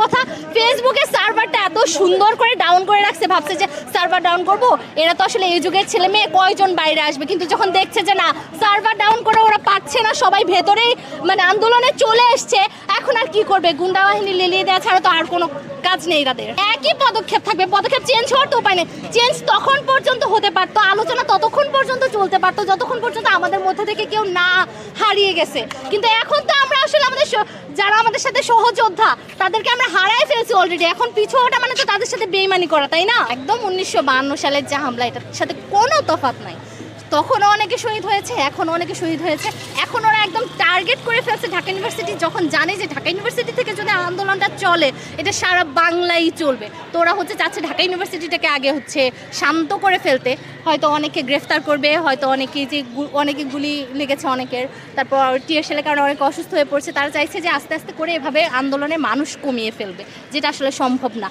কথা, ফেসবুকে সার্ভারটা এত সুন্দর করে ডাউন করে রাখছে, ভাবছে যে সার্ভার ডাউন করবো, এরা তো আসলে এই যুগের ছেলে মেয়ে কয়জন বাইরে আসবে, কিন্তু যখন দেখছে যে না সার্ভার ডাউন করে ওরা পাচ্ছে না, সবাই ভেতরেই মানে আন্দোলনে চলে এসছে, এখন আর কি করবে, গুন্ডা বাহিনী লেলিয়ে দেওয়া ছাড়া তো আর কোনো কাজ নেই তাদের। একই পদক্ষেপ থাকবে, পদক্ষেপ চেঞ্জ হওয়ার তো উপায় নেই। চেঞ্জ তখন পর্যন্ত হতে পারতো, আলোচনা ততক্ষণ পর্যন্ত চলতে পারতো যতক্ষণ পর্যন্ত আমাদের মধ্যে থেকে কেউ না হারিয়ে গেছে। কিন্তু এখন তো আমরা আসলে আমাদের যারা আমাদের সাথে সহযোদ্ধা তাদেরকে আমরা হারাই ফেলছি অলরেডি। এখন পিছু ওটা মানে তো তাদের সাথে বেইমানি করা, তাই না? একদম 1952 সালের যে হামলা, এটার সাথে কোনো তফাৎ নাই। তখনও অনেকে শহীদ হয়েছে, এখন অনেকে শহীদ হয়েছে। এখন ওরা একদম টার্গেট করে ফেলছে ঢাকা ইউনিভার্সিটি, যখন জানে যে ঢাকা ইউনিভার্সিটি থেকে যদি আন্দোলনটা চলে এটা সারা বাংলাই চলবে, তো ওরা চাচ্ছে ঢাকা ইউনিভার্সিটিটাকে আগে শান্ত করে ফেলতে। হয়তো অনেকে গ্রেফতার করবে, হয়তো অনেকে গুলি লেগেছে অনেকের, তারপর টিয়ার শেলের কারণে অনেকে অসুস্থ হয়ে পড়ছে। তারা চাইছে যে আস্তে আস্তে করে এভাবে আন্দোলনে মানুষ কমিয়ে ফেলবে, যেটা আসলে সম্ভব না।